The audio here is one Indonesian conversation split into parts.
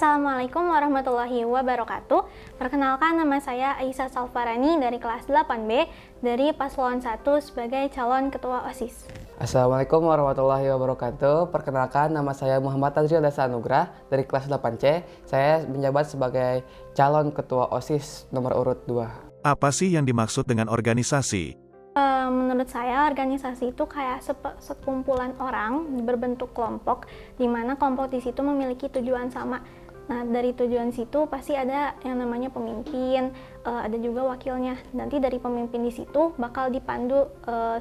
Assalamualaikum warahmatullahi wabarakatuh. Perkenalkan, nama saya Aisyah Salfarani dari kelas 8B dari paslon 1 sebagai calon ketua OSIS. Assalamualaikum warahmatullahi wabarakatuh. Perkenalkan, nama saya Muhammad Tazril Dasa Anugrah dari kelas 8C. Saya menjabat sebagai calon ketua OSIS nomor urut 2. Apa sih yang dimaksud dengan organisasi? Menurut saya organisasi itu kayak sekumpulan orang berbentuk kelompok, di mana kelompok di situ memiliki tujuan sama. Nah, dari tujuan situ pasti ada yang namanya pemimpin, ada juga wakilnya. Nanti dari pemimpin di situ bakal dipandu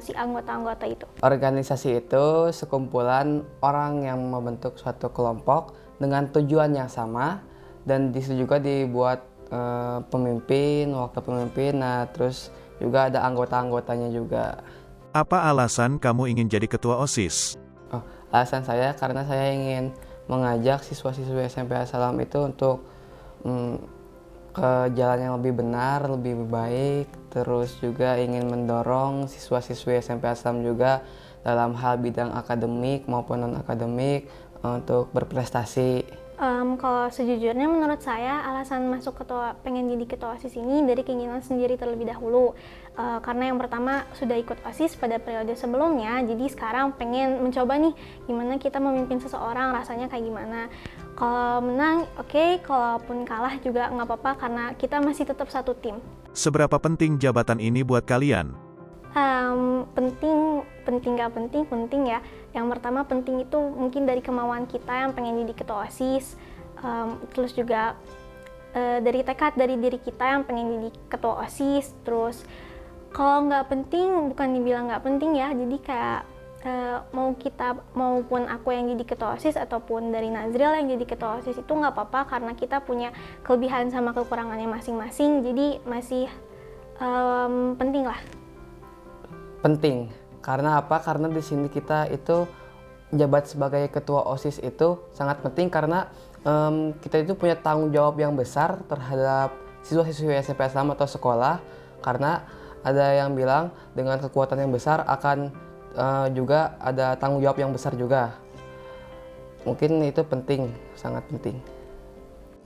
si anggota-anggota itu. Organisasi itu sekumpulan orang yang membentuk suatu kelompok dengan tujuan yang sama, dan di situ juga dibuat pemimpin, wakil pemimpin, nah terus juga ada anggota-anggotanya juga. Apa alasan kamu ingin jadi ketua OSIS? Alasan saya karena saya ingin mengajak siswa-siswi SMP As-Salam itu untuk ke jalan yang lebih benar, lebih baik. Terus juga ingin mendorong siswa-siswi SMP As-Salam juga dalam hal bidang akademik maupun non-akademik untuk berprestasi. Kalau sejujurnya menurut saya alasan pengen jadi ketua OSIS ini dari keinginan sendiri terlebih dahulu. Karena yang pertama sudah ikut OSIS pada periode sebelumnya, jadi sekarang pengen mencoba nih gimana kita memimpin seseorang, rasanya kayak gimana. Kalau menang oke, kalaupun kalah juga nggak apa-apa karena kita masih tetap satu tim. Seberapa penting jabatan ini buat kalian? Penting ya. Yang pertama penting itu mungkin dari kemauan kita yang pengen jadi ketua OSIS, terus juga dari tekad dari diri kita yang pengen jadi ketua OSIS. Terus kalau nggak penting, bukan dibilang nggak penting ya, jadi kayak maupun aku yang jadi ketua OSIS ataupun dari Nazril yang jadi ketua OSIS itu nggak apa-apa karena kita punya kelebihan sama kekurangannya masing-masing, jadi masih penting lah. Penting. Karena apa? Karena di sini kita itu menjabat sebagai ketua OSIS itu sangat penting karena kita itu punya tanggung jawab yang besar terhadap siswa-siswi SMP As-Salam atau sekolah, karena ada yang bilang dengan kekuatan yang besar akan juga ada tanggung jawab yang besar juga. Mungkin itu penting, sangat penting.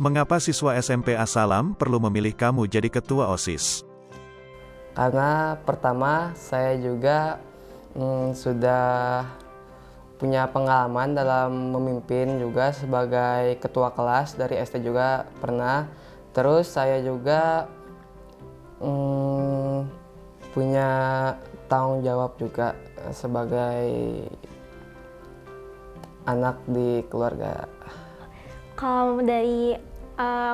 Mengapa siswa SMP As-Salam perlu memilih kamu jadi ketua OSIS? Karena pertama saya juga sudah punya pengalaman dalam memimpin juga sebagai ketua kelas dari SD juga pernah. Terus saya juga punya tanggung jawab juga sebagai anak di keluarga. Kalau dari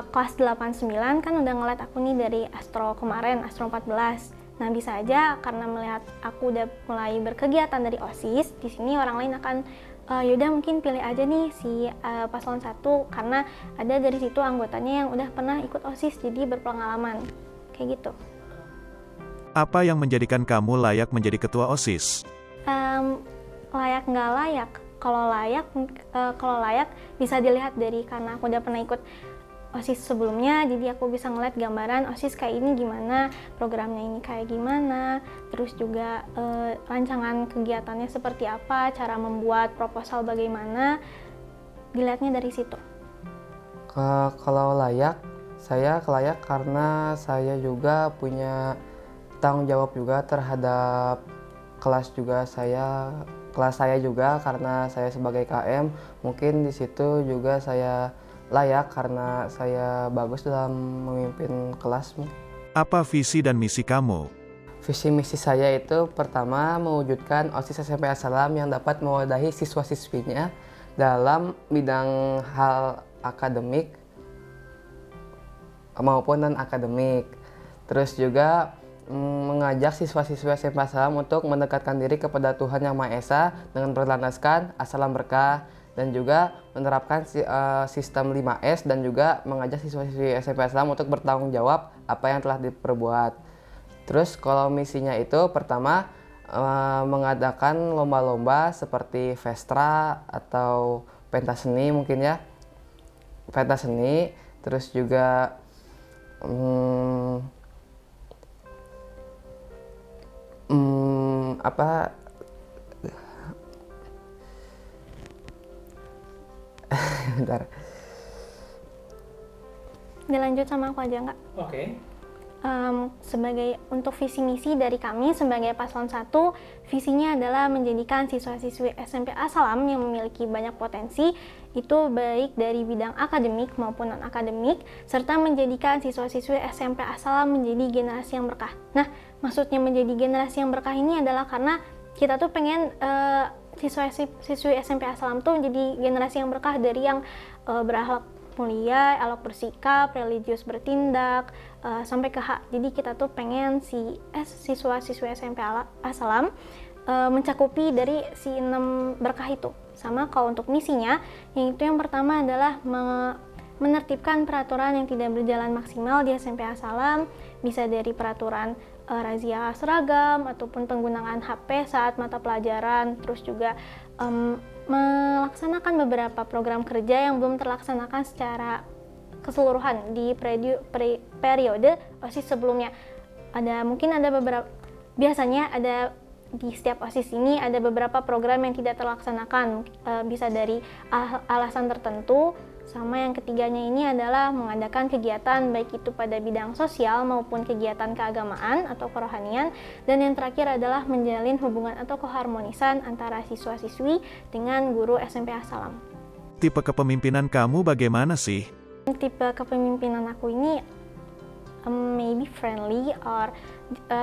kelas 8-9 kan udah ngeliat aku nih dari Astro kemarin, Astro 14. Nah, bisa aja karena melihat aku udah mulai berkegiatan dari OSIS, di sini orang lain akan yaudah mungkin pilih aja nih si paslon 1 karena ada dari situ anggotanya yang udah pernah ikut OSIS jadi berpengalaman. Kayak gitu. Apa yang menjadikan kamu layak menjadi ketua OSIS? Layak nggak layak? Kalau layak bisa dilihat dari karena aku udah pernah ikut OSIS sebelumnya, jadi aku bisa ngeliat gambaran OSIS kayak ini gimana, programnya ini kayak gimana, terus juga rancangan kegiatannya seperti apa, cara membuat proposal bagaimana, dilihatnya dari situ. Kalau layak, saya layak karena saya juga punya tanggung jawab juga terhadap kelas saya juga karena saya sebagai KM, mungkin di situ juga saya layak karena saya bagus dalam memimpin kelas. Apa visi dan misi kamu? Visi misi saya itu pertama mewujudkan OSIS SMP As-Salam yang dapat mewadahi siswa-siswinya dalam bidang hal akademik maupun non-akademik. Terus juga mengajak siswa-siswi SMP As-Salam untuk mendekatkan diri kepada Tuhan Yang Maha Esa dengan berlandaskan As-Salam Berkah, dan juga menerapkan sistem 5S, dan juga mengajak siswa-siswi SMP As-Salam untuk bertanggung jawab apa yang telah diperbuat. Terus kalau misinya itu pertama mengadakan lomba-lomba seperti Vestra atau pentas seni mungkin ya. Pentas seni, terus juga bentar. Dilanjut sama aku aja nggak? Oke. Sebagai untuk visi misi dari kami sebagai paslon 1, visinya adalah menjadikan siswa-siswi SMP As-Salam yang memiliki banyak potensi itu baik dari bidang akademik maupun non-akademik, serta menjadikan siswa-siswi SMP As-Salam menjadi generasi yang berkah. Nah, maksudnya menjadi generasi yang berkah ini adalah karena kita tuh pengen siswa-siswi SMP As-Salam tuh menjadi generasi yang berkah dari yang berakhlak mulia, elok bersikap, religius bertindak, sampai ke hak. Jadi kita tuh pengen siswa-siswi SMP As-Salam mencakupi dari si 6 berkah itu. Sama kalau untuk misinya, yaitu yang pertama adalah menertibkan peraturan yang tidak berjalan maksimal di SMP As-Salam, bisa dari peraturan razia seragam ataupun penggunaan HP saat mata pelajaran, terus juga melaksanakan beberapa program kerja yang belum terlaksanakan secara keseluruhan di periode OSIS sebelumnya. Biasanya ada di setiap OSIS ini ada beberapa program yang tidak terlaksanakan, bisa dari alasan tertentu. Sama yang ketiganya ini adalah mengadakan kegiatan baik itu pada bidang sosial maupun kegiatan keagamaan atau kerohanian, dan yang terakhir adalah menjalin hubungan atau keharmonisan antara siswa-siswi dengan guru SMP As-Salam. Tipe kepemimpinan kamu bagaimana sih? Tipe kepemimpinan aku ini maybe friendly or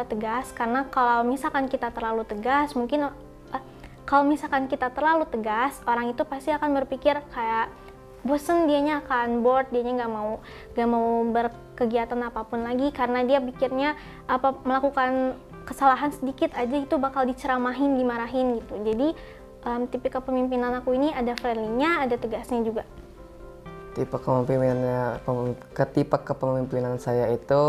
tegas, karena kalau misalkan kita terlalu tegas orang itu pasti akan berpikir kayak bosen, dianya akan bored, dianya nggak mau berkegiatan apapun lagi, karena dia pikirnya melakukan kesalahan sedikit aja itu bakal diceramahin, dimarahin gitu. Jadi tipe kepemimpinan aku ini ada friendly-nya, ada tegasnya juga. Tipe kepemimpinan saya itu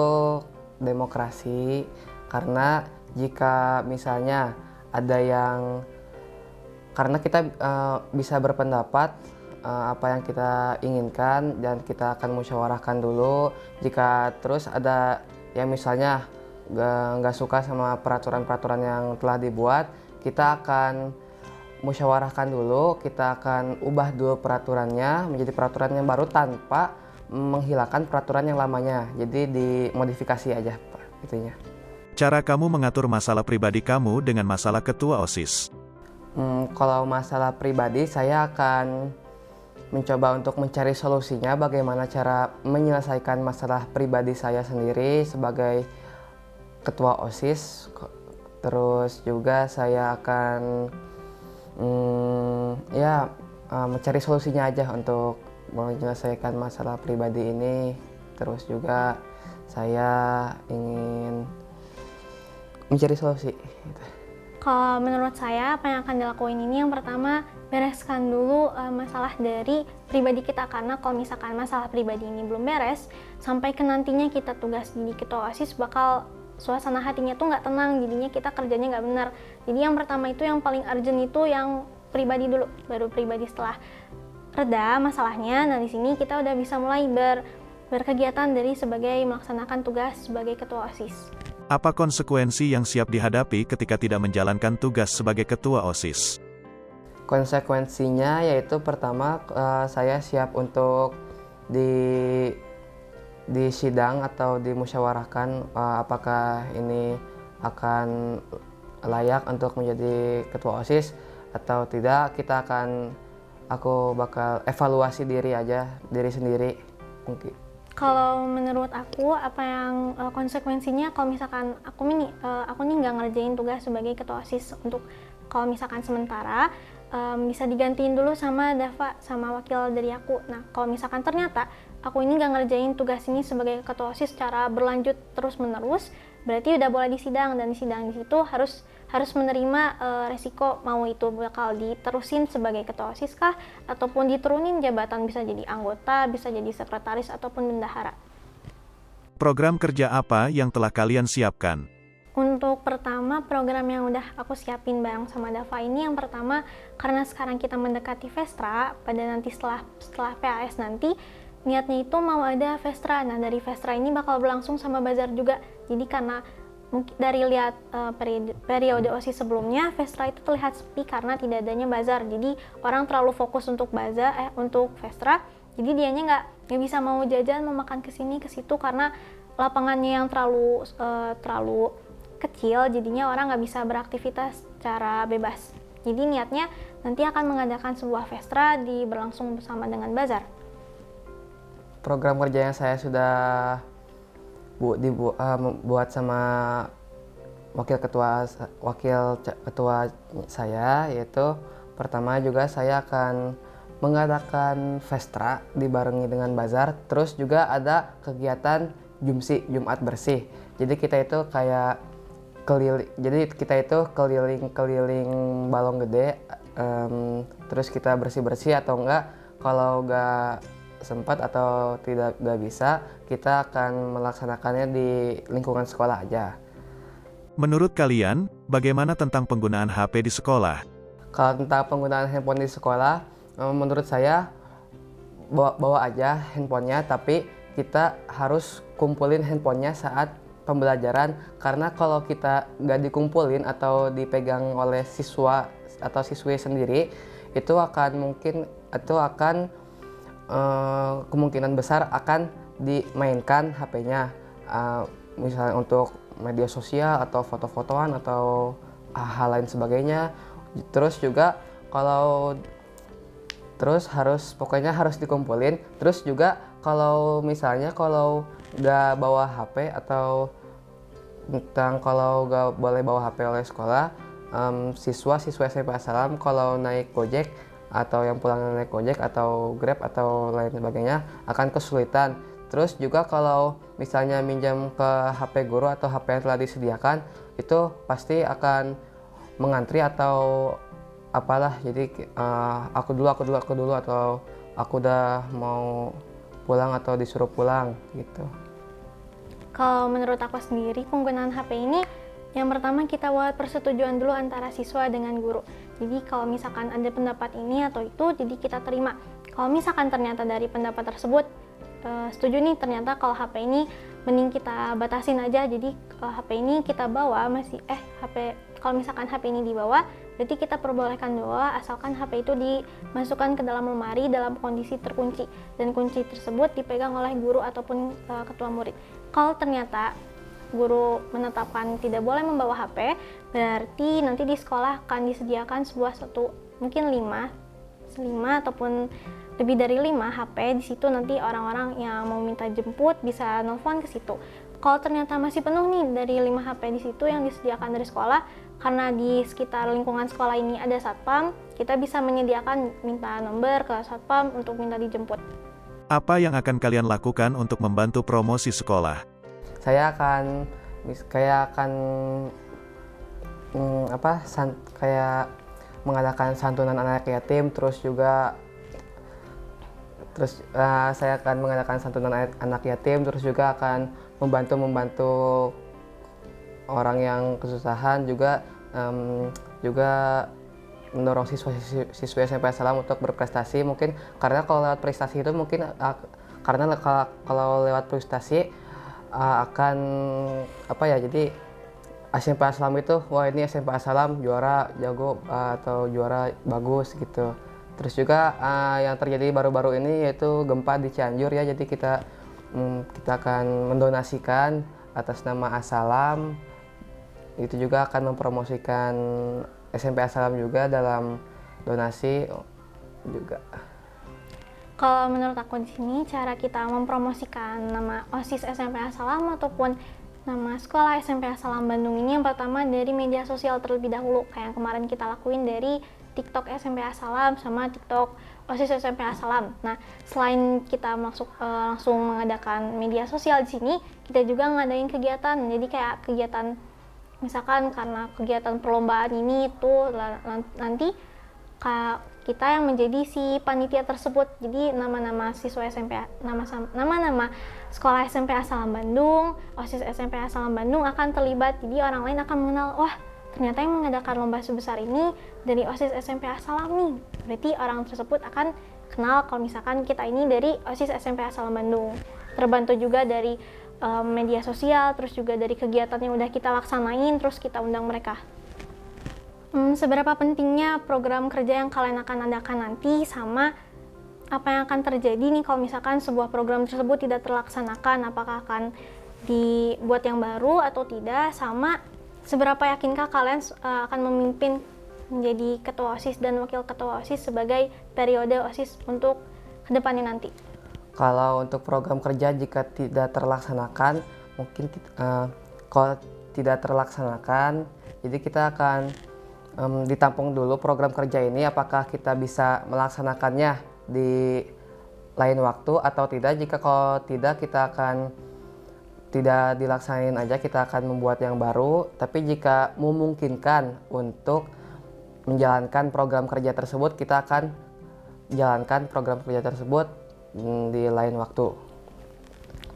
demokrasi, karena jika misalnya ada yang, karena kita bisa berpendapat apa yang kita inginkan dan kita akan musyawarahkan dulu. Jika terus ada yang misalnya nggak suka sama peraturan-peraturan yang telah dibuat, kita akan musyawarahkan dulu, kita akan ubah dulu peraturannya menjadi peraturan yang baru tanpa menghilangkan peraturan yang lamanya. Jadi dimodifikasi aja Pak, itunya. Cara kamu mengatur masalah pribadi kamu dengan masalah ketua OSIS? Kalau masalah pribadi, saya akan mencoba untuk mencari solusinya, bagaimana cara menyelesaikan masalah pribadi saya sendiri sebagai ketua OSIS. Terus juga saya akan mencari solusinya aja untuk menyelesaikan masalah pribadi ini. Terus juga saya ingin mencari solusi gitu. Kalau menurut saya, apa yang akan dilakuin ini, yang pertama bereskan dulu masalah dari pribadi kita, karena kalau misalkan masalah pribadi ini belum beres, sampai ke nantinya kita tugas di ketua OSIS bakal suasana hatinya tuh nggak tenang, jadinya kita kerjanya nggak benar. Jadi yang pertama itu yang paling urgent itu yang pribadi dulu, baru pribadi setelah reda masalahnya. Nah di sini kita udah bisa mulai berkegiatan dari sebagai melaksanakan tugas sebagai ketua OSIS. Apa konsekuensi yang siap dihadapi ketika tidak menjalankan tugas sebagai ketua OSIS? Konsekuensinya yaitu pertama, saya siap untuk di sidang atau dimusyawarahkan apakah ini akan layak untuk menjadi ketua OSIS atau tidak. Aku bakal evaluasi diri sendiri mungkin. Kalau menurut aku, apa yang konsekuensinya kalau misalkan aku nih nggak ngerjain tugas sebagai ketua OSIS untuk kalau misalkan sementara, bisa digantiin dulu sama Dava, sama wakil dari aku. Nah, kalau misalkan ternyata aku ini nggak ngerjain tugas ini sebagai ketua OSIS secara berlanjut terus-menerus, berarti udah boleh disidang, dan disidang di situ harus menerima resiko, mau itu bakal diterusin sebagai ketua OSIS kah, ataupun diturunin jabatan, bisa jadi anggota, bisa jadi sekretaris, ataupun bendahara. Program kerja apa yang telah kalian siapkan? Untuk pertama, program yang udah aku siapin bareng sama Dava ini, yang pertama, karena sekarang kita mendekati Vestra, pada nanti setelah PAS nanti, niatnya itu mau ada Vestra. Nah, dari Vestra ini bakal berlangsung sama bazar juga. Jadi karena dari lihat periode OSIS sebelumnya, Vestra itu terlihat sepi karena tidak adanya bazar. Jadi orang terlalu fokus untuk Vestra, Jadi dianya nggak bisa mau jajan, mau makan kesini ke situ karena lapangannya yang terlalu kecil, jadinya orang nggak bisa beraktivitas secara bebas. Jadi niatnya nanti akan mengadakan sebuah festra berlangsung bersama dengan bazar. Program kerja yang saya sudah buat sama wakil ketua saya, yaitu pertama juga saya akan mengadakan festra dibarengi dengan bazar, terus juga ada kegiatan Jumsi, Jumat Bersih. Jadi kita itu kayak keliling balong gede, terus kita bersih-bersih, atau enggak kalau enggak sempat atau nggak bisa, kita akan melaksanakannya di lingkungan sekolah aja. Menurut kalian, bagaimana tentang penggunaan HP di sekolah? Kalau tentang penggunaan handphone di sekolah, menurut saya bawa aja handphonenya, tapi kita harus kumpulin handphonenya saat pembelajaran, karena kalau kita nggak dikumpulin atau dipegang oleh siswa atau siswi sendiri, itu akan kemungkinan besar akan dimainkan HP-nya, misalnya untuk media sosial atau foto-fotoan atau hal lain sebagainya. Terus juga pokoknya harus dikumpulin. Terus juga kalau nggak bawa HP atau kalau nggak boleh bawa HP oleh sekolah, siswa SMP Assalam kalau naik Gojek atau yang pulang naik Gojek atau Grab atau lain sebagainya akan kesulitan. Terus juga kalau misalnya minjam ke HP guru atau HP yang telah disediakan, itu pasti akan mengantri atau apalah. Jadi aku dulu atau aku udah mau pulang atau disuruh pulang gitu. Kalau menurut aku sendiri, penggunaan HP ini yang pertama kita buat persetujuan dulu antara siswa dengan guru. Jadi kalau misalkan ada pendapat ini atau itu, jadi kita terima. Kalau misalkan ternyata dari pendapat tersebut setuju nih, ternyata kalau HP ini mending kita batasin aja. Jadi kalau HP ini kita bawa kalau misalkan HP ini dibawa, berarti kita perbolehkan bawa asalkan HP itu dimasukkan ke dalam lemari dalam kondisi terkunci, dan kunci tersebut dipegang oleh guru ataupun ketua murid. Kalau ternyata guru menetapkan tidak boleh membawa HP, berarti nanti di sekolah akan disediakan mungkin 5 ataupun lebih dari 5 HP. Di situ nanti orang-orang yang mau minta jemput bisa nelfon ke situ. Kalau ternyata masih penuh nih dari 5 HP di situ yang disediakan dari sekolah, karena di sekitar lingkungan sekolah ini ada satpam, kita bisa menyediakan minta nomor ke satpam untuk minta dijemput. Apa yang akan kalian lakukan untuk membantu promosi sekolah? Saya akan mengadakan santunan anak yatim, terus saya akan mengadakan santunan anak yatim, terus juga akan membantu orang yang kesusahan, juga mendorong siswa SMP Assalam untuk berprestasi. Mungkin karena kalau lewat prestasi itu akan jadi SMP Assalam itu, wah ini SMP Assalam juara jago atau juara bagus gitu. Terus juga yang terjadi baru-baru ini yaitu gempa di Cianjur ya, jadi kita akan mendonasikan atas nama Assalam. Itu juga akan mempromosikan SMP Assalam juga dalam donasi juga. Kalau menurut aku di sini, cara kita mempromosikan nama OSIS SMP Assalam ataupun nama sekolah SMP Assalam Bandung ini, yang pertama dari media sosial terlebih dahulu, kayak yang kemarin kita lakuin dari TikTok SMP Assalam sama TikTok OSIS SMP Assalam. Nah, selain kita langsung mengadakan media sosial di sini, kita juga ngadain kegiatan. Jadi kayak kegiatan, misalkan karena kegiatan perlombaan ini nanti kita yang menjadi si panitia tersebut. Jadi nama-nama siswa SMP, nama-nama sekolah SMP Assalam Bandung, OSIS SMP Assalam Bandung akan terlibat. Jadi orang lain akan mengenal, wah ternyata yang mengadakan lomba sebesar ini dari OSIS SMP Assalam nih. Berarti orang tersebut akan kenal kalau misalkan kita ini dari OSIS SMP Assalam Bandung. Terbantu juga dari media sosial, terus juga dari kegiatan yang udah kita laksanain, terus kita undang mereka. Seberapa pentingnya program kerja yang kalian akan adakan nanti, sama apa yang akan terjadi nih kalau misalkan sebuah program tersebut tidak terlaksanakan, apakah akan dibuat yang baru atau tidak, sama seberapa yakinkah kalian akan memimpin menjadi ketua OSIS dan wakil ketua OSIS sebagai periode OSIS untuk kedepannya nanti. Kalau untuk program kerja jika tidak terlaksanakan, mungkin kalau tidak terlaksanakan, jadi kita akan ditampung dulu program kerja ini apakah kita bisa melaksanakannya di lain waktu atau tidak. Jika kalau tidak, kita akan tidak dilaksanain aja, kita akan membuat yang baru. Tapi jika memungkinkan untuk menjalankan program kerja tersebut, kita akan jalankan program kerja tersebut di lain waktu.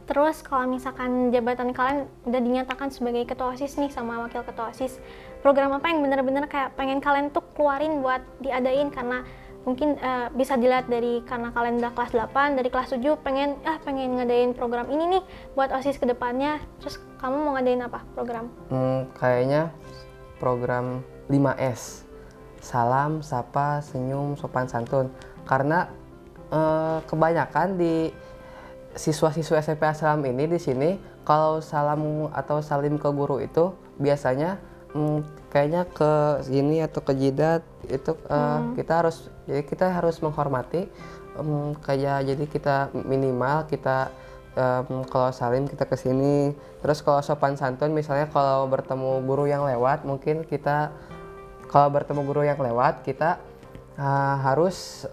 Terus kalau misalkan jabatan kalian udah dinyatakan sebagai ketua OSIS nih sama wakil ketua OSIS, program apa yang bener-bener kayak pengen kalian tuh keluarin buat diadain? Karena mungkin bisa dilihat dari karena kalian udah kelas 8, dari kelas 7 pengen ngadain program ini nih buat OSIS kedepannya. Terus kamu mau ngadain apa program? Kayaknya program 5S. Salam, sapa, senyum, sopan santun. Karena kebanyakan di siswa-siswa SMP Assalam ini di sini kalau salam atau salim ke guru itu biasanya kayaknya ke sini atau ke jidat itu kita harus menghormati, kayak jadi kita minimal kita kalau salim kita ke sini. Terus kalau sopan santun misalnya kalau bertemu guru yang lewat, mungkin kita kalau bertemu guru yang lewat kita harus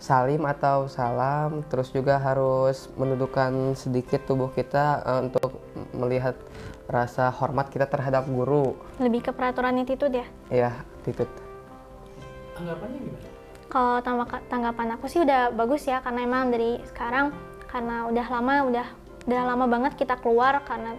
salim atau salam, terus juga harus menundukkan sedikit tubuh kita untuk melihat rasa hormat kita terhadap guru. Lebih ke peraturan attitude ya? Iya, attitude. Anggapannya gimana? Kalau tanggapan aku sih udah bagus ya, karena emang dari sekarang karena udah lama banget kita keluar karena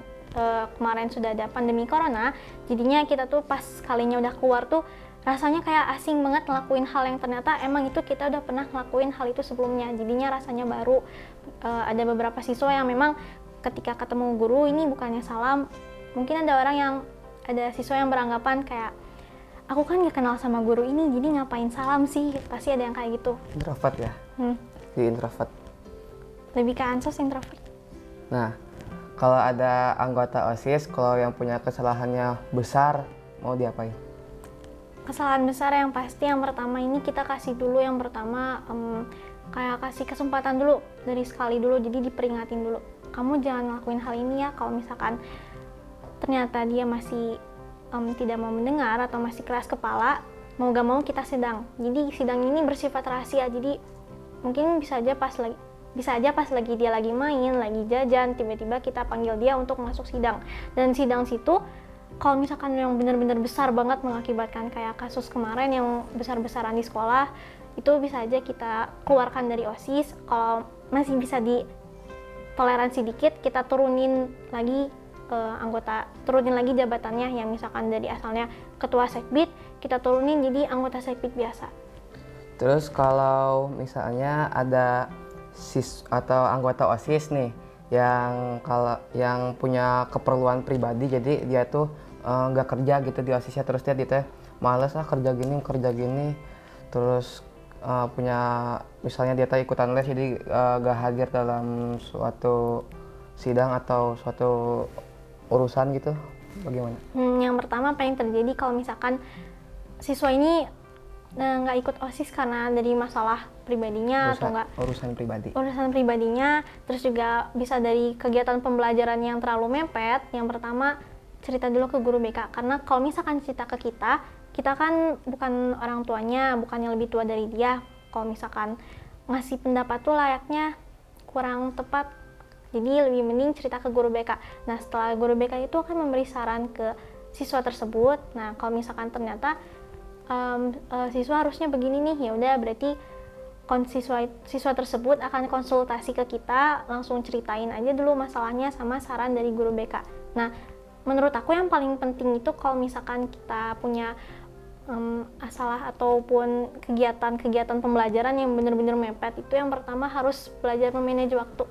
kemarin sudah ada pandemi corona, jadinya kita tuh pas kalinya udah keluar tuh rasanya kayak asing banget ngelakuin hal yang ternyata emang itu kita udah pernah ngelakuin hal itu sebelumnya, jadinya rasanya baru. Ada beberapa siswa yang memang ketika ketemu guru ini bukannya salam, mungkin ada siswa yang beranggapan kayak aku kan gak kenal sama guru ini jadi ngapain salam sih, pasti ada yang kayak gitu. Introvert ya? Di introvert. Lebih ke ansos introvert. Nah, kalau ada anggota OSIS kalau yang punya kesalahannya besar mau diapain? Kesalahan besar yang pasti yang pertama ini kita kasih dulu, yang pertama kayak kasih kesempatan dulu dari sekali dulu, jadi diperingatin dulu, kamu jangan ngelakuin hal ini ya. Kalau misalkan ternyata dia masih tidak mau mendengar atau masih keras kepala, mau gak mau kita sidang. Jadi sidang ini bersifat rahasia, jadi mungkin bisa aja pas lagi dia lagi main, lagi jajan, tiba-tiba kita panggil dia untuk masuk sidang. Dan sidang situ kalau misalkan yang benar-benar besar banget mengakibatkan kayak kasus kemarin yang besar-besaran di sekolah, itu bisa aja kita keluarkan dari OSIS. Kalau masih bisa ditoleransi dikit, kita turunin lagi turunin lagi jabatannya, yang misalkan dari asalnya ketua sekbid, kita turunin jadi anggota sekbid biasa. Terus kalau misalnya ada atau anggota OSIS nih yang punya keperluan pribadi, jadi dia tuh nggak kerja gitu di OSISnya, terus dia males kerja gini, terus punya misalnya dia ikutan les jadi nggak hadir dalam suatu sidang atau suatu urusan gitu, bagaimana? Yang pertama apa yang terjadi kalau misalkan siswa ini nggak ikut OSIS karena dari masalah pribadinya atau nggak urusan pribadinya, terus juga bisa dari kegiatan pembelajaran yang terlalu mepet. Yang pertama cerita dulu ke guru BK, karena kalau misalkan cerita ke kita kan bukan orang tuanya, bukannya lebih tua dari dia. Kalau misalkan ngasih pendapat tuh layaknya kurang tepat, jadi lebih mending cerita ke guru BK. Nah setelah guru BK itu akan memberi saran ke siswa tersebut. Nah kalau misalkan ternyata siswa harusnya begini nih, ya udah berarti siswa tersebut akan konsultasi ke kita, langsung ceritain aja dulu masalahnya sama saran dari guru BK. Nah menurut aku yang paling penting itu kalau misalkan kita punya masalah ataupun kegiatan pembelajaran yang benar-benar mepet, itu yang pertama harus belajar memanage waktu,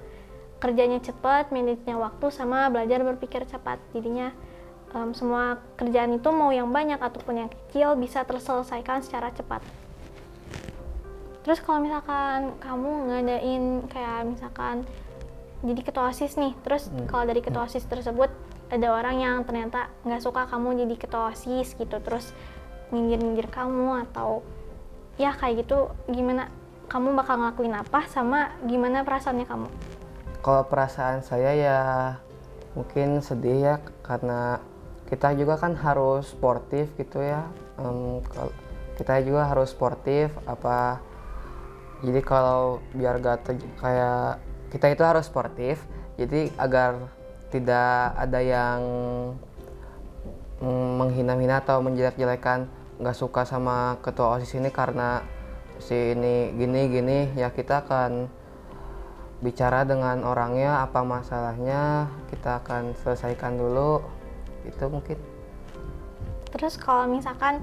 kerjanya cepat, manajenya waktu, sama belajar berpikir cepat. Jadinya semua kerjaan itu mau yang banyak ataupun yang kecil bisa terselesaikan secara cepat. Terus kalau misalkan kamu ngadain kayak misalkan jadi ketua OSIS nih, terus kalau dari ketua OSIS tersebut ada orang yang ternyata nggak suka kamu jadi ketua OSIS gitu, terus nyindir-nyindir kamu atau ya kayak gitu, gimana? Kamu bakal ngelakuin apa sama gimana perasaannya kamu? Kalau perasaan saya ya mungkin sedih ya, karena kita juga kan harus sportif gitu ya. Kita juga harus sportif apa. Jadi kalau biar kayak kita itu harus sportif, jadi agar tidak ada yang menghina-hina atau menjelek-jelekan, nggak suka sama ketua OSIS ini karena si ini gini-gini, ya kita akan bicara dengan orangnya, apa masalahnya kita akan selesaikan dulu, itu mungkin. Terus kalau misalkan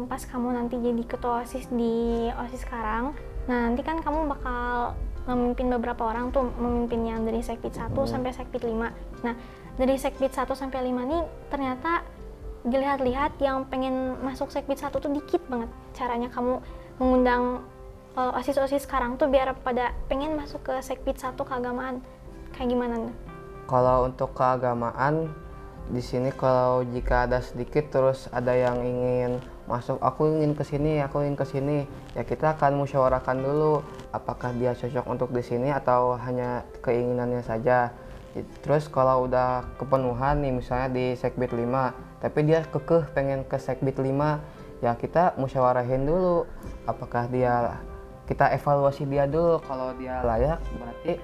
pas kamu nanti jadi ketua OSIS di OSIS sekarang, nah nanti kan kamu bakal memimpin beberapa orang tuh, memimpin yang dari Sekbid 1 sampai Sekbid 5. Nah, dari Sekbid 1 sampai 5 nih ternyata dilihat-lihat yang pengen masuk Sekbid 1 tuh dikit banget. Caranya kamu mengundang OSIS-OSIS sekarang tuh biar pada pengen masuk ke Sekbid 1 keagamaan. Kayak gimana nih? Kalau untuk keagamaan di sini, kalau jika ada sedikit terus ada yang ingin masuk, aku ingin ke sini, ya kita akan musyawarahkan dulu apakah dia cocok untuk di sini atau hanya keinginannya saja. Terus kalau udah kepenuhan nih, misalnya di Sekbid 5 tapi dia kekeh pengen ke Sekbid 5, ya kita musyawarahin dulu apakah kita evaluasi dia dulu. Kalau dia layak berarti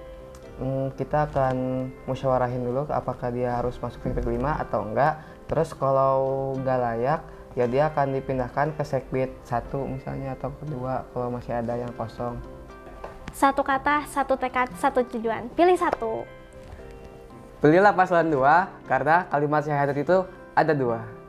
kita akan musyawarahin dulu apakah dia harus masuk Sekbid 5 atau enggak. Terus kalau enggak layak, ya dia akan dipindahkan ke Sekbid 1 misalnya atau kedua kalau masih ada yang kosong. Satu kata, satu tekad, satu tujuan. Pilih satu. Pilihlah paslon 2 karena kalimat syahadat itu ada 2.